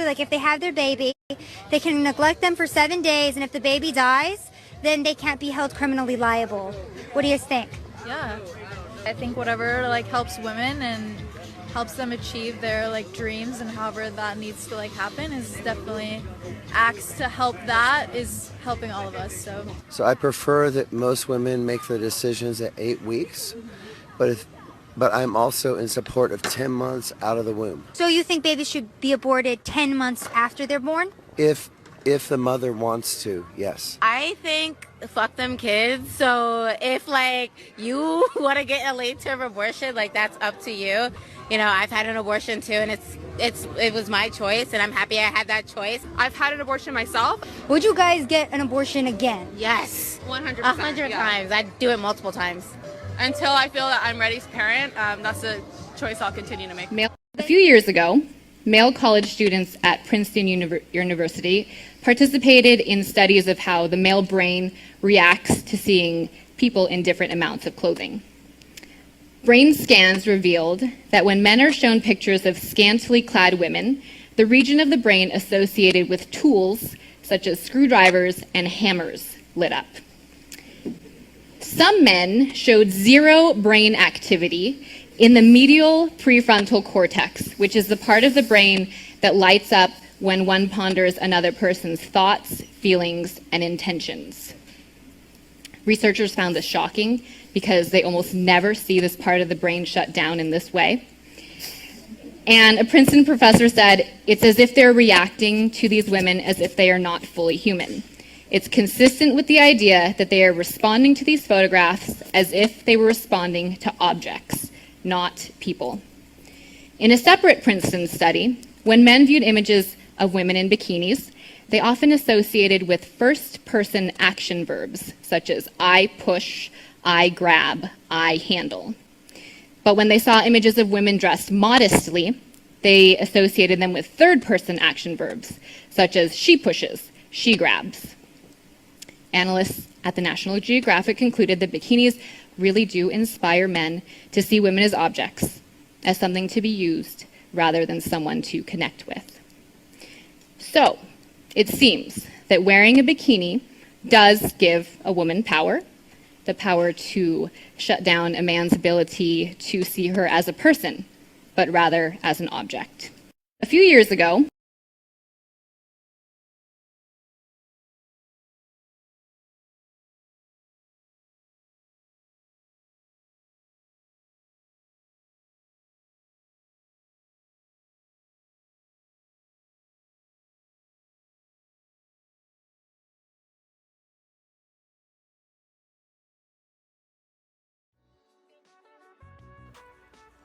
like if they have their baby, they can neglect them for 7 days, and if the baby dies, then they can't be held criminally liable. What do you think? Yeah, I think whatever like helps women and helps them achieve their like dreams and however that needs to like happen is definitely acts to help that is helping all of us. So I prefer that most women make their decisions at 8 weeks, but I'm also in support of 10 months out of the womb. So you think babies should be aborted 10 months after they're born? If the mother wants to, yes. I think fuck them kids. So if like you want to get a late term abortion, like that's up to you. You know, I've had an abortion too, and it was my choice, and I'm happy I had that choice. I've had an abortion myself. Would you guys get an abortion again? Yes, 100%. 100 times. I'd do it multiple times. Until I feel that I'm ready to parent, that's a choice I'll continue to make. A few years ago, male college students at Princeton University participated in studies of how the male brain reacts to seeing people in different amounts of clothing. Brain scans revealed that when men are shown pictures of scantily clad women, the region of the brain associated with tools such as screwdrivers and hammers lit up. Some men showed zero brain activity in the medial prefrontal cortex, which is the part of the brain that lights up when one ponders another person's thoughts, feelings, and intentions. Researchers found this shocking because they almost never see this part of the brain shut down in this way. And a Princeton professor said, it's as if they're reacting to these women as if they are not fully human. It's consistent with the idea that they are responding to these photographs as if they were responding to objects, not people. In a separate Princeton study, when men viewed images of women in bikinis, they often associated with first-person action verbs, such as I push, I grab, I handle. But when they saw images of women dressed modestly, they associated them with third-person action verbs, such as she pushes, she grabs. Analysts at the National Geographic concluded that bikinis really do inspire men to see women as objects, as something to be used rather than someone to connect with. So, it seems that wearing a bikini does give a woman power, the power to shut down a man's ability to see her as a person, but rather as an object. A few years ago,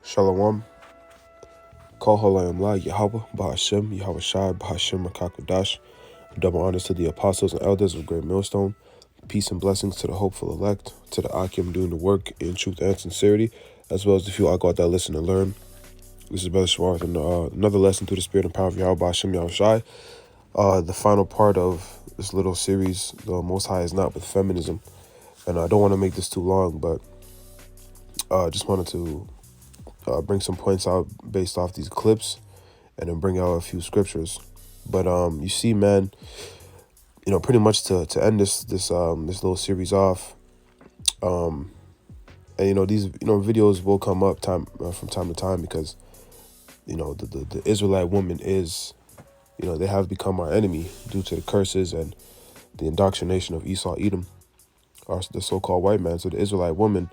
Shalom. Kol Halayim La Yahweh Bahashem Yahweh Shai Bahashem Makakodash. Double honors to the apostles and elders of Great Millstone. Peace and blessings to the hopeful elect, to the Akim doing the work in truth and sincerity, as well as the few I got that listen and learn. This is Brother Shawar, and another lesson through the spirit and power of Yahweh Bahashem Yahweh Shai. The final part of this little series, the Most High is Not, with feminism. And I don't want to make this too long, but just wanted to bring some points out based off these clips, and then bring out a few scriptures. But you see, man, pretty much to end this little series off, and these videos will come up from time to time, because the Israelite woman is, they have become our enemy due to the curses and the indoctrination of Esau, Edom, or the so-called white man. So the Israelite woman,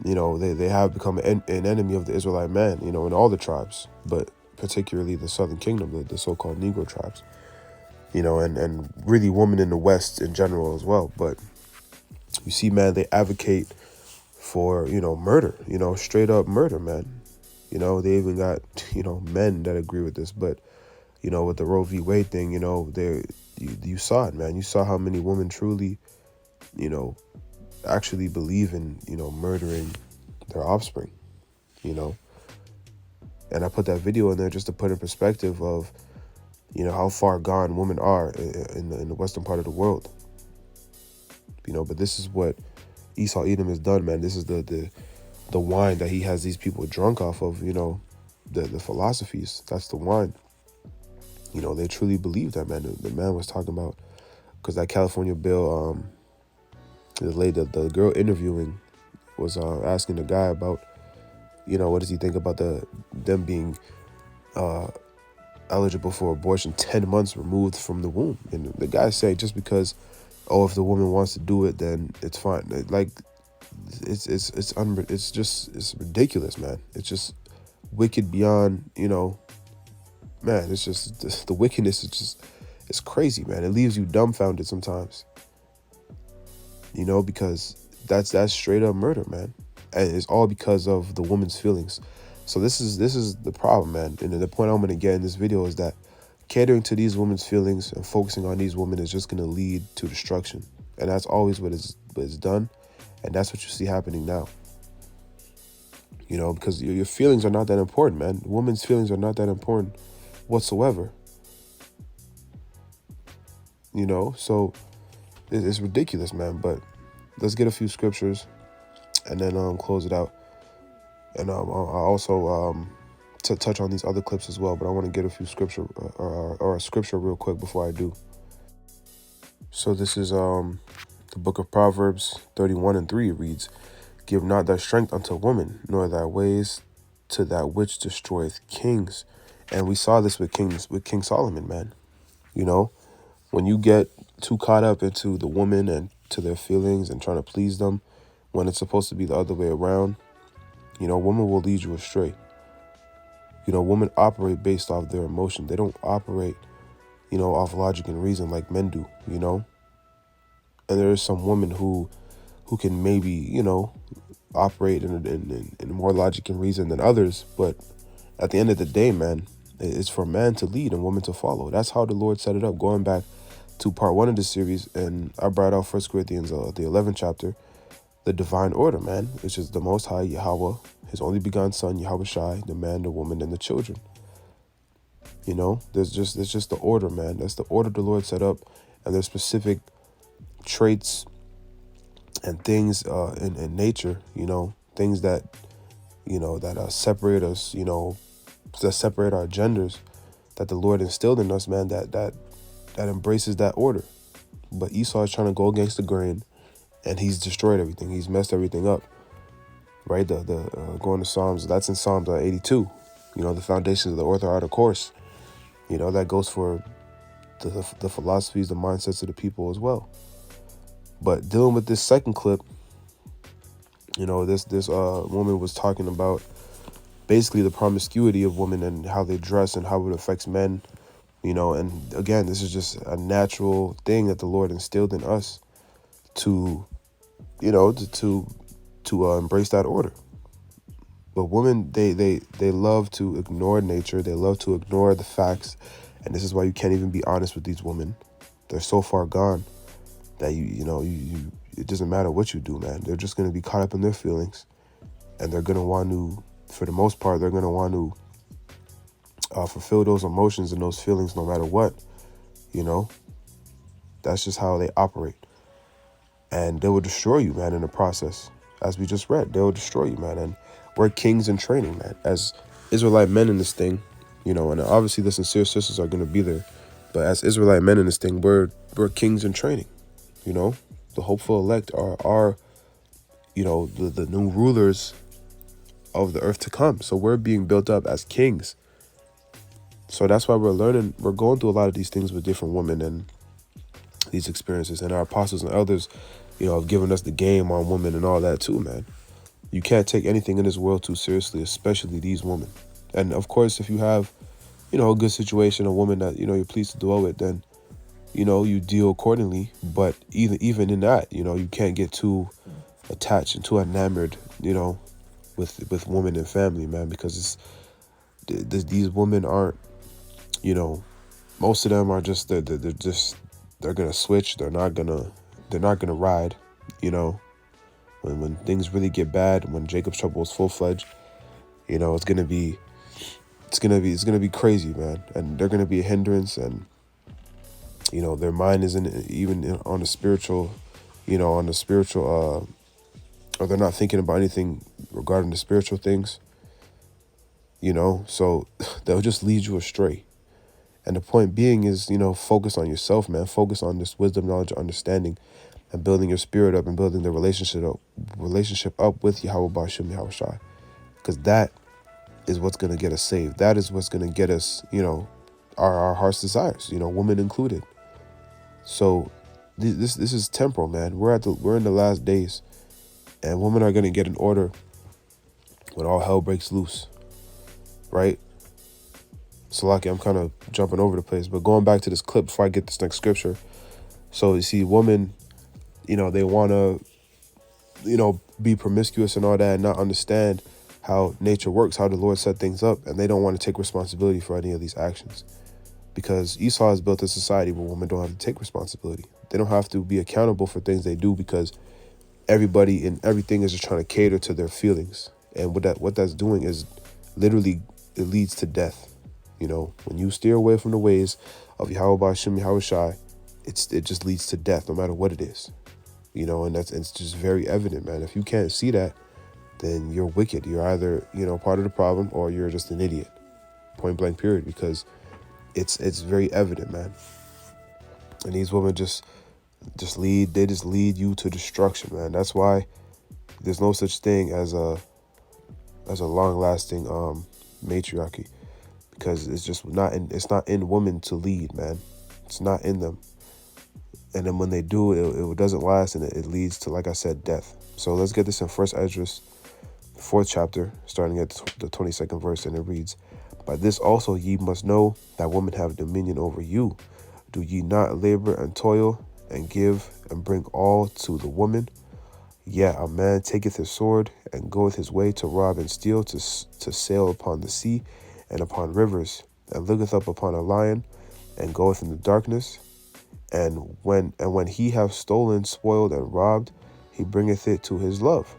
they have become an enemy of the Israelite man, in all the tribes, but particularly the Southern Kingdom, the so-called Negro tribes, and really women in the West in general as well. But you see, man, they advocate for, murder, straight up murder, man. They even got, men that agree with this. But, with the Roe v. Wade thing, you saw it, man. You saw how many women truly, actually believe in, murdering their offspring, And I put that video in there just to put in perspective of, how far gone women are in the western part of the world. But this is what Esau Edom has done, man. This is the wine that he has these people drunk off of, the philosophies. That's the wine. You know, they truly believe that, man. The man was talking about, because that California bill, the girl interviewing was asking the guy about, you know, what does he think about them being eligible for abortion 10 months removed from the womb. And the guy said, just because, oh, if the woman wants to do it, then it's fine. Like, it's ridiculous, man. It's just wicked beyond, you know, man. It's just the wickedness is just, it's crazy, man. It leaves you dumbfounded sometimes, you know, because that's straight up murder, man. And it's all because of the woman's feelings. So this is the problem, man. And the point I'm going to get in this video is that catering to these women's feelings and focusing on these women is just going to lead to destruction. And that's always what is done. And that's what you see happening now. You know, because your feelings are not that important, man. Women's feelings are not that important whatsoever. You know, so it's ridiculous, man. But let's get a few scriptures and then close it out. And I'll also to touch on these other clips as well, but I want to get a few scripture or a scripture real quick before I do. So this is the book of Proverbs 31:3. It reads, "Give not thy strength unto woman, nor thy ways to that which destroyeth kings." And we saw this with King Solomon, man. You know, when you get too caught up into the woman and to their feelings and trying to please them, when it's supposed to be the other way around, you know, women will lead you astray. You know, women operate based off their emotion. They don't operate, you know, off logic and reason like men do, you know. And there is some women who can maybe, you know, operate in more logic and reason than others. But at the end of the day, man, it's for man to lead and woman to follow. That's how the Lord set it up. Going back to part 1 of the series, and I brought out 1 Corinthians, the 11th chapter, the divine order, man, which is the Most High, Yahweh, his only begotten Son, Yahweh Shai, the man, the woman, and the children. You know, it's just the order, man. That's the order the Lord set up, and there's specific traits and things in nature, you know, things that, you know, that separate us, you know, that separate our genders, that the Lord instilled in us, man, that embraces that order. But Esau is trying to go against the grain, and he's destroyed everything. He's messed everything up, right? Going to Psalms, that's in Psalms 82. You know, the foundations of the orthodox course. You know, that goes for the philosophies, the mindsets of the people as well. But dealing with this second clip, you know, this woman was talking about basically the promiscuity of women and how they dress and how it affects men. You know, and again, this is just a natural thing that the Lord instilled in us to, you know, to embrace that order. But women, they love to ignore nature. They love to ignore the facts. And this is why you can't even be honest with these women. They're so far gone that you know, it doesn't matter what you do, man. They're just going to be caught up in their feelings. And they're going to want to, for the most part, they're going to want to fulfill those emotions and those feelings no matter what, you know. That's just how they operate. And they will destroy you, man, in the process. As we just read, they will destroy you, man. And we're kings in training, man, as Israelite men in this thing, you know. And obviously the sincere sisters are going to be there. But as Israelite men in this thing, we're kings in training, you know. The hopeful elect are you know, the new rulers of the earth to come. So we're being built up as kings. So that's why we're going through a lot of these things with different women and these experiences. And our apostles and elders, you know, have given us the game on women and all that too, man. You can't take anything in this world too seriously, especially these women. And of course, if you have, you know, a good situation, a woman that, you know, you're pleased to dwell with, then, you know, you deal accordingly. But even in that, you know, you can't get too attached and too enamored, you know, with women and family, man, because these women aren't, you know, most of them are just they're gonna switch. They're not gonna ride, you know. When things really get bad, when Jacob's trouble is full-fledged, you know, it's gonna be crazy, man. And they're gonna be a hindrance, and you know, their mind isn't even on the spiritual, you know, or they're not thinking about anything regarding the spiritual things, you know. So they'll just lead you astray. And the point being is, focus on yourself, man. Focus on this wisdom, knowledge, understanding, and building your spirit up and building the relationship up with Yahweh Bashim Yahweh Shai. Because that is what's going to get us saved. That is what's going to get us, our heart's desires, women included. So this is temporal, man. We're in the last days, and women are going to get an order when all hell breaks loose, right? Salaki, I'm kind of jumping over the place, but going back to this clip before I get this next scripture. So you see, women, they want to, be promiscuous and all that, and not understand how nature works, how the Lord set things up, and they don't want to take responsibility for any of these actions. Because Esau has built a society where women don't have to take responsibility. They don't have to be accountable for things they do, because everybody and everything is just trying to cater to their feelings. And what that's doing is literally, it leads to death. When you steer away from the ways of Yahweh Bashim Yahweh Shai, it just leads to death, no matter what it is. And it's just very evident, man. If you can't see that, then you're wicked. You're either, part of the problem, or you're just an idiot. Point blank period. Because it's very evident, man. And these women just lead you to destruction, man. That's why there's no such thing as a long-lasting matriarchy, because it's not in women to lead, man. It's not in them. And then when they do, it doesn't last, and it leads to, like I said, death. So let's get this in 1 Esdras, 4th chapter, starting at the 22nd verse, and it reads, "By this also ye must know that women have dominion over you. Do ye not labor and toil, and give and bring all to the woman? Yet a man taketh his sword, and goeth his way to rob and steal, to sail upon the sea and upon rivers, and looketh up upon a lion, and goeth in the darkness. And when he have stolen, spoiled, and robbed, he bringeth it to his love.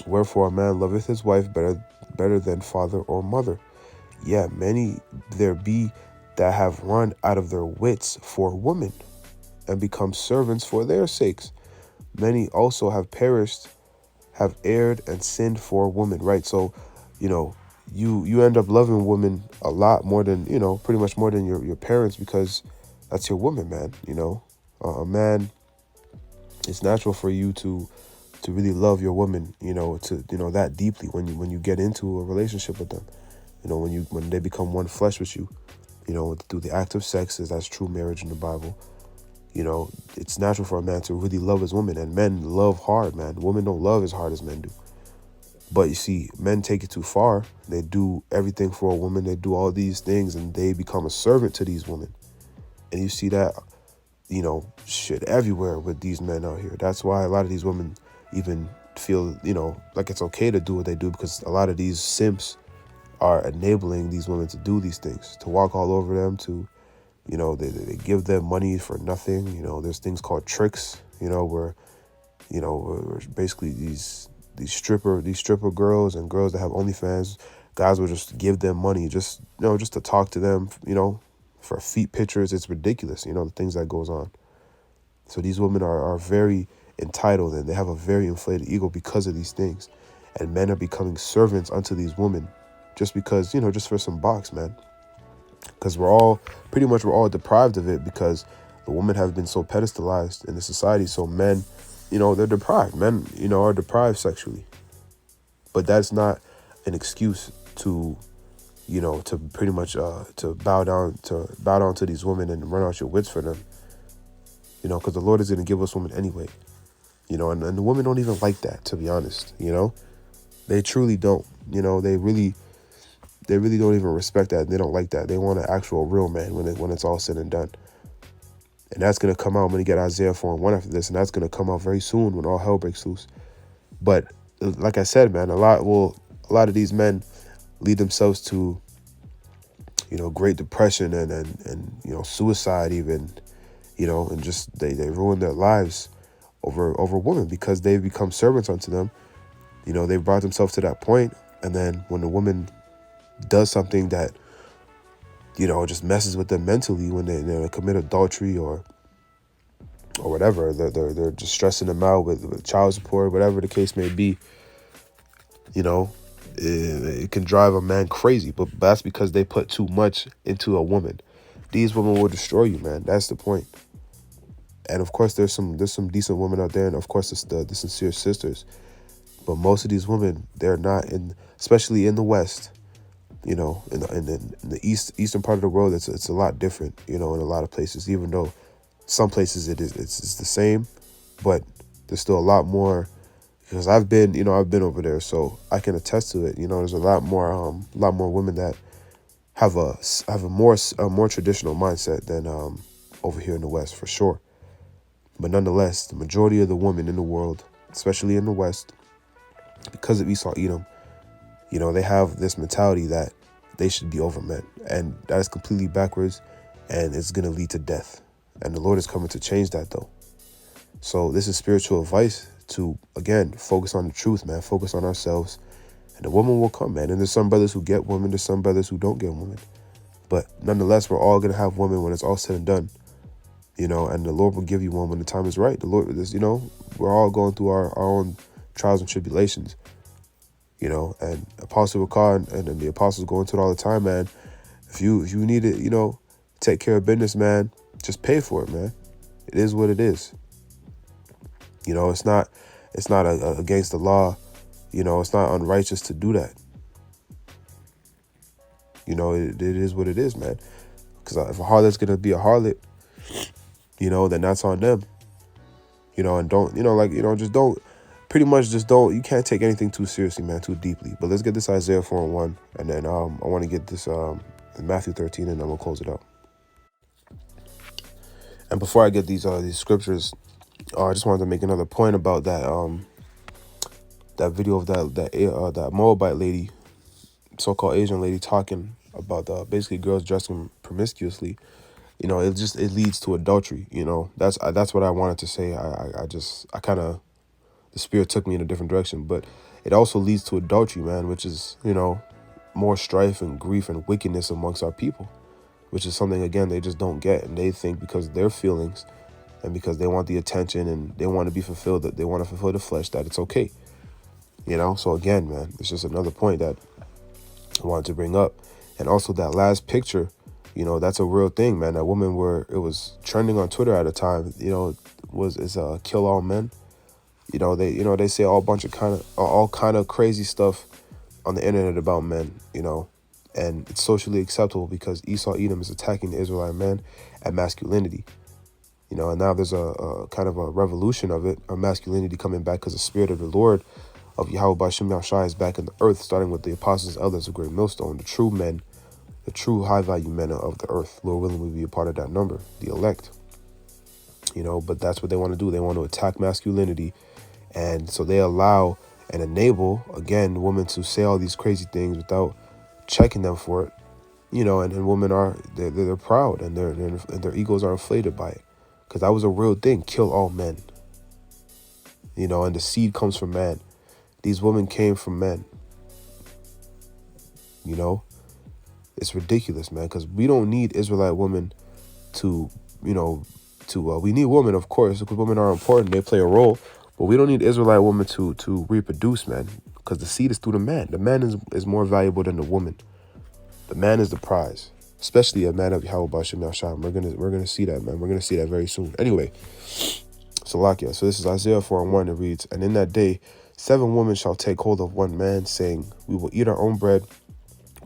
Wherefore a man loveth his wife better than father or mother. Yet many there be that have run out of their wits for women, and become servants for their sakes. Many also have perished, have erred, and sinned for women." Right? So, you end up loving women a lot more than, pretty much more than your parents, because that's your woman, man. A man, it's natural for you to really love your woman, that deeply when you get into a relationship with them. When they become one flesh with you, through the act of sex, that's true marriage in the Bible. It's natural for a man to really love his woman, and men love hard, man. Women don't love as hard as men do. But you see, men take it too far. They do everything for a woman. They do all these things, and they become a servant to these women. And you see that, shit everywhere with these men out here. That's why a lot of these women even feel, like it's okay to do what they do, because a lot of these simps are enabling these women to do these things, to walk all over them, to, they give them money for nothing. There's things called tricks, where basically these stripper girls and girls that have OnlyFans, guys will just give them money just to talk to them, for feet pictures. It's ridiculous, the things that goes on. So these women are very entitled, and they have a very inflated ego because of these things. And men are becoming servants unto these women just because, just for some box, man. Because we're all deprived of it, because the women have been so pedestalized in the society. So men, they're deprived. Men, are deprived sexually. But that's not an excuse to, to pretty much to bow down to these women and run out your wits for them. Because the Lord is going to give us women anyway. And the women don't even like that, to be honest. They truly don't. They really don't even respect that. They don't like that. They want an actual real man when it's all said and done. And that's going to come out. I'm going to get Isaiah 4:1 after this, and that's going to come out very soon when all hell breaks loose. But like I said, man, a lot of these men lead themselves to, Great Depression and suicide even, and just they ruin their lives over women, because they've become servants unto them. They've brought themselves to that point, and then when the woman does something that, just messes with them mentally, when they commit adultery or whatever, they're just stressing them out with child support, whatever the case may be, it can drive a man crazy, but that's because they put too much into a woman. These women will destroy you, man. That's the point. And of course, there's some decent women out there, and of course, it's the sincere sisters. But most of these women, they're not in, especially in the West. You know, in the eastern part of the world, it's a lot different. You know, in a lot of places, even though some places it's the same, but there's still a lot more. Because I've been over there, so I can attest to it. You know, there's a lot more women that have a more traditional mindset than over here in the West, for sure. But nonetheless, the majority of the women in the world, especially in the West, because of Esau Edom, you know, they have this mentality that they should be over men, and that is completely backwards, and it's gonna lead to death. And the Lord is coming to change that, though. So this is spiritual advice to, again, focus on the truth, man. Focus on ourselves, and the woman will come, man. And there's some brothers who get women, there's some brothers who don't get women. But nonetheless, we're all gonna have women when it's all said and done. You know, and the Lord will give you one when the time is right. The Lord is, you know, we're all going through our own trials and tribulations. You know, and Apostle Ricard and the apostles go into it all the time, man. If you need it, you know, take care of business, man, just pay for it, man. It is what it is. You know, it's not against the law. You know, it's not unrighteous to do that. You know, it is what it is, man. Because if a harlot's gonna be a harlot, you know, then that's on them. You know, and don't, you know, like, you know, just don't. Pretty much just don't, you can't take anything too seriously, man, too deeply. But let's get this Isaiah 4:1, and then I want to get this Matthew 13, and then we'll close it out. And before I get these scriptures, I just wanted to make another point about that that video of that Moabite lady, so-called Asian lady, talking about basically girls dressing promiscuously. You know, it leads to adultery. You know, that's what I wanted to say. I kind of, the Spirit took me in a different direction, but it also leads to adultery, man, which is, you know, more strife and grief and wickedness amongst our people, which is something, again, they just don't get. And they think because of their feelings and because they want the attention and they want to be fulfilled, that they want to fulfill the flesh, that it's okay. You know, so again, man, it's just another point that I wanted to bring up. And also that last picture, you know, that's a real thing, man. That woman, where it was trending on Twitter at a time, you know, is kill all men. You know, they say all kind of crazy stuff on the internet about men, you know, and it's socially acceptable because Esau Edom is attacking the Israelite man at masculinity, you know, and now there's a kind of a revolution of it, of masculinity coming back, because the Spirit of the Lord of Yahweh Bashim Yahshai is back in the earth, starting with the apostles, elders of Great Millstone, the true men, the true high value men of the earth. Lord willing, we be a part of that number, the elect, you know. But that's what they want to do. They want to attack masculinity. And so they allow and enable, again, women to say all these crazy things without checking them for it, you know. And women they're proud, and their egos are inflated by it, because that was a real thing. Kill all men, you know, and the seed comes from man. These women came from men, you know. It's ridiculous, man, because we don't need Israelite women to, you know, we need women, of course, because women are important. They play a role. But we don't need Israelite women to reproduce, man, because the seed is through the man. The man is more valuable than the woman. The man is the prize, especially a man of Yahweh Bashim Yahshai. We're gonna see that, man. We're gonna see that very soon. Anyway, Salakia. So this is Isaiah 4:1. It reads, "And in that day, 7 women shall take hold of one man, saying, We will eat our own bread,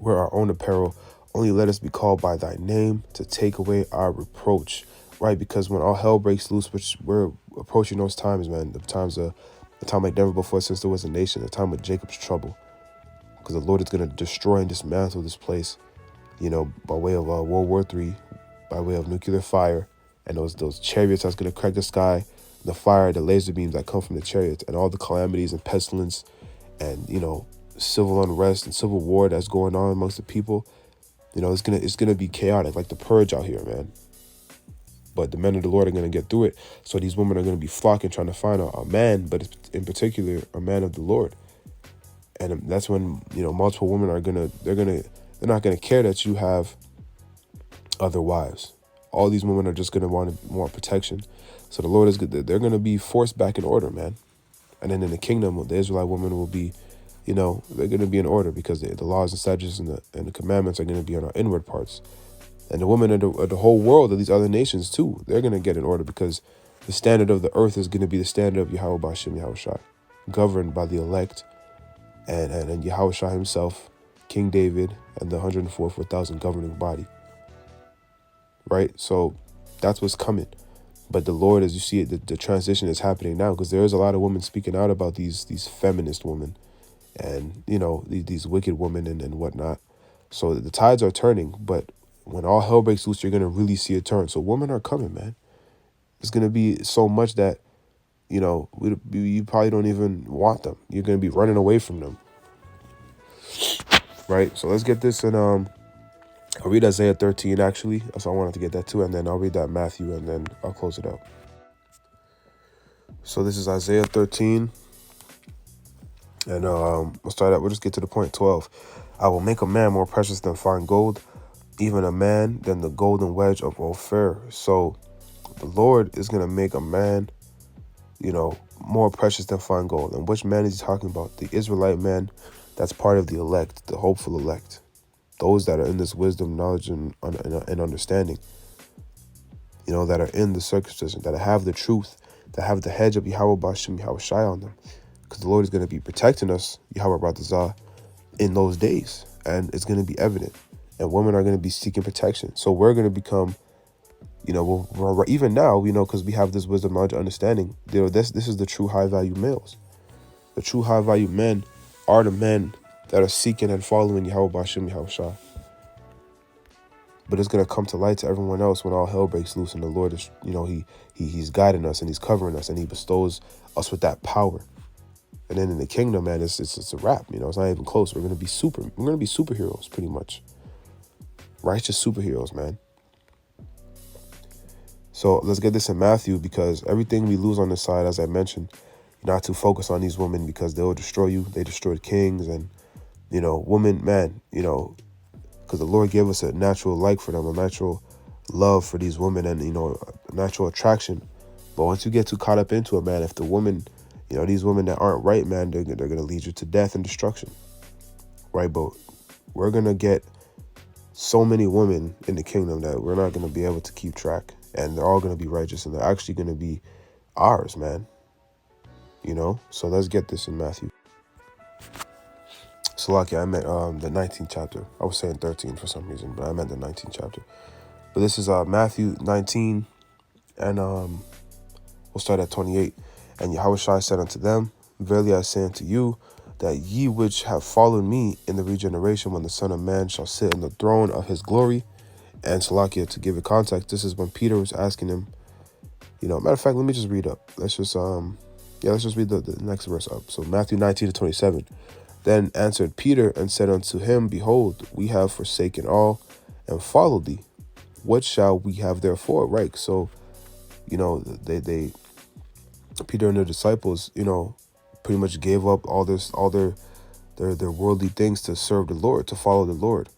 wear our own apparel. Only let us be called by thy name to take away our reproach." Right, because when all hell breaks loose, which we're approaching those times, man, the time like never before since there was a nation, the time of Jacob's trouble, because the Lord is going to destroy and dismantle this place, you know, by way of World War III, by way of nuclear fire, and those chariots that's going to crack the sky, the fire, the laser beams that come from the chariots, and all the calamities and pestilence, and, you know, civil unrest and civil war that's going on amongst the people. You know, it's gonna be chaotic, like the purge out here, man. But the men of the Lord are going to get through it. So these women are going to be flocking, trying to find a man, but in particular, a man of the Lord. And that's when, you know, multiple women are they're not going to care that you have other wives. All these women are just going to want protection. So the Lord is good. They're going to be forced back in order, man. And then in the kingdom, the Israelite woman will be, you know, they're going to be in order because the laws and statutes and the commandments are going to be on our inward parts. And the women of the whole world, of these other nations too, they're going to get in order because the standard of the earth is going to be the standard of Yahweh Ba'ashem Yahushua, governed by the elect and Yahushua himself, King David, and the 144,000 governing body. Right? So that's what's coming. But the Lord, as you see it, the transition is happening now, because there is a lot of women speaking out about these feminist women and, you know, these wicked women and whatnot. So the tides are turning, but when all hell breaks loose, you're going to really see a turn. So women are coming, man. It's going to be so much that, you know, you probably don't even want them. You're going to be running away from them. Right? So let's get this in, I'll read Isaiah 13, actually. So I wanted to get that too. And then I'll read that Matthew, and then I'll close it out. So this is Isaiah 13. And we'll just get to the point. 12. I will make a man more precious than fine gold, even a man than the golden wedge of Ophir. So the Lord is going to make a man, you know, more precious than fine gold. And which man is he talking about? The Israelite man that's part of the elect, the hopeful elect. Those that are in this wisdom, knowledge, and understanding. You know, that are in the circumcision, that have the truth, that have the hedge of Yahweh Ba'ashem Yahushai on them. Because the Lord is going to be protecting us, Yahweh Ba'atazah, in those days. And it's going to be evident. And women are going to be seeking protection. So we're going to become, you know, we're even now, you know, because we have this wisdom, knowledge, understanding. You know, this is the true high-value males. The true high-value men are the men that are seeking and following Yahweh Ba'ashem Yahushai. But it's going to come to light to everyone else when all hell breaks loose, and the Lord is, you know, he's guiding us, and he's covering us, and he bestows us with that power. And then in the kingdom, man, it's a wrap. You know, it's not even close. We're going to be superheroes, pretty much. Righteous superheroes, man. So let's get this in Matthew, because everything we lose on this side, as I mentioned, not to focus on these women, because they'll destroy you. They destroyed kings, and, you know, women, man, you know, because the Lord gave us a natural like for them, a natural love for these women, and, you know, a natural attraction. But once you get too caught up into it, man, if the woman, you know, these women that aren't right, man, they're going to lead you to death and destruction. Right? But we're going to get so many women in the kingdom that we're not going to be able to keep track. And they're all going to be righteous, and they're actually going to be ours, man. You know? So let's get this in Matthew. Salakia, I meant the 19th chapter. I was saying 13 for some reason, but I meant the 19th chapter. But this is Matthew 19, and we'll start at 28. And Yahushua said unto them, Verily I say unto you, that ye which have followed me in the regeneration, when the Son of Man shall sit in the throne of his glory. And Salakia, to give it context, this is when Peter was asking him, you know, matter of fact, let me just read up. Let's just read the next verse up. So Matthew 19 to 27. Then answered Peter and said unto him, Behold, we have forsaken all and followed thee. What shall we have therefore? Right. So, you know, they Peter and their disciples, you know, pretty much gave up all their worldly things to serve the Lord, to follow the Lord,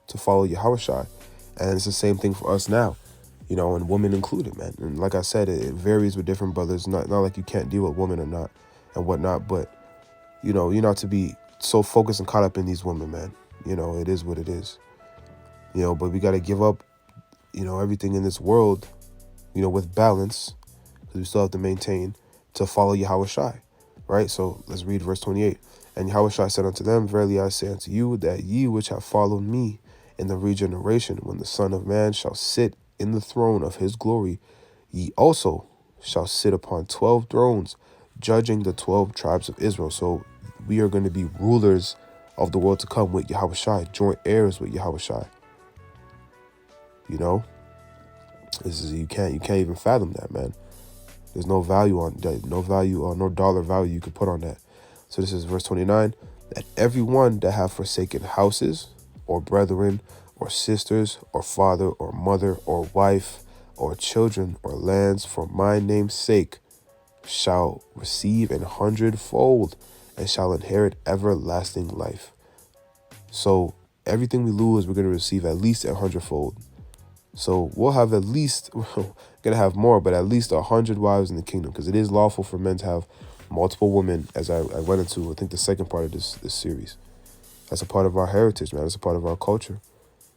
to follow Yahushua. And it's the same thing for us now, you know, and women included, man. And like I said, it varies with different brothers. Not like you can't deal with women or not and whatnot, but, you know, you're not to be so focused and caught up in these women, man. You know, it is what it is. You know, but we got to give up, you know, everything in this world, you know, with balance, because we still have to maintain, to follow Yahushua, right? So let's read verse 28. And Yahushua said unto them, Verily I say unto you, that ye which have followed me in the regeneration, when the Son of Man shall sit in the throne of his glory, ye also shall sit upon 12 thrones, judging the 12 tribes of Israel. So we are going to be rulers of the world to come with Yahushua, joint heirs with Yahushua. You know, this is, you can't even fathom that, man. There's no value on that, no value or no dollar value you could put on that. So this is verse 29, that everyone that have forsaken houses or brethren or sisters or father or mother or wife or children or lands for my name's sake shall receive 100-fold and shall inherit everlasting life. So everything we lose, we're going to receive at least 100-fold. So we'll have at least, we're going to have more, but at least 100 wives in the kingdom, because it is lawful for men to have multiple women, as I went into, I think, the second part of this series. That's a part of our heritage, man. It's a part of our culture.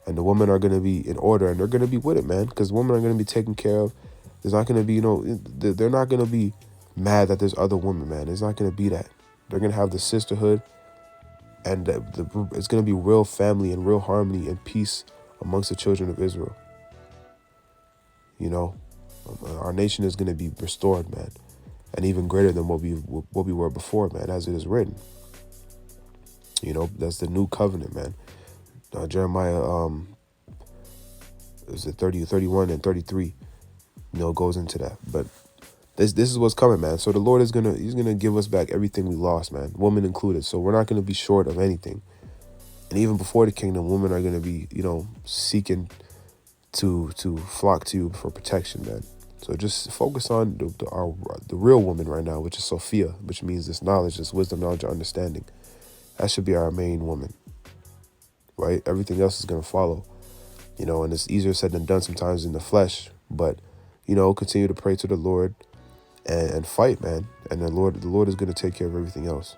And the women are going to be in order, and they're going to be with it, man, because women are going to be taken care of. There's not going to be, they're not going to be mad that there's other women, man. It's not going to be that. They're going to have the sisterhood, and it's going to be real family and real harmony and peace amongst the children of Israel. Our nation is going to be restored, man, and even greater than what we were before, man, as it is written. That's the new covenant, man. Jeremiah, is it 30, 31, and 33, goes into that. But this is what's coming, man. So the Lord he's gonna give us back everything we lost, man, women included. So we're not gonna be short of anything. And even before the kingdom, women are gonna be, seeking to flock to you for protection, man. So just focus on the real woman right now, which is Sophia, which means this knowledge, this wisdom, knowledge, and understanding. That should be our main woman, right? Everything else is gonna follow, and it's easier said than done sometimes in the flesh. But continue to pray to the Lord and fight, man. And the Lord is gonna take care of everything else.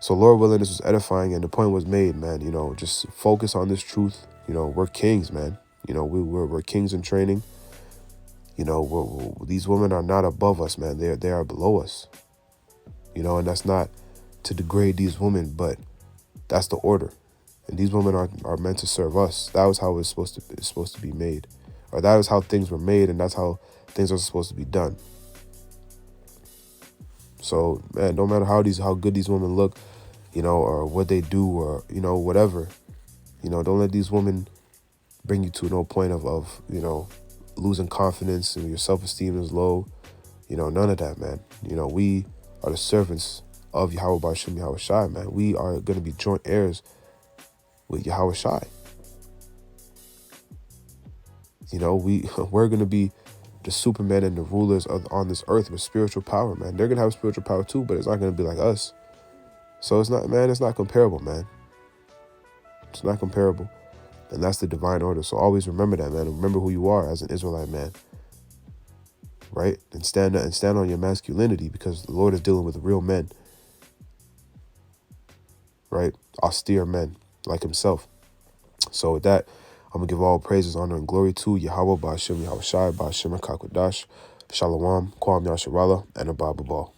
So Lord willing, this was edifying, and the point was made, man. Just focus on this truth. We're kings, man. We're kings in training. These women are not above us, man. They are below us. And that's not to degrade these women, but that's the order. And these women are meant to serve us. That was how it's supposed to be made, or that is how things were made, and that's how things are supposed to be done. So, man, no matter how good these women look, or what they do, or whatever, don't let these women bring you to no point of losing confidence and your self-esteem is low. None of that, man. We are the servants of Yahweh B'Shem Yahweh Shai, man. We are going to be joint heirs with Yahweh Shai. We're going to be the supermen and the rulers on this earth with spiritual power, man. They're going to have spiritual power too, but it's not going to be like us. So it's not comparable, man. It's not comparable. And that's the divine order. So always remember that, man. Remember who you are as an Israelite man. Right? And stand on your masculinity, because the Lord is dealing with real men. Right? Austere men like himself. So with that, I'm going to give all praises, honor, and glory to Yahweh B'Shem Yahweh Shai B'Shem Kakodash. Shalom, Kwam Yasharala, and Abba Ball.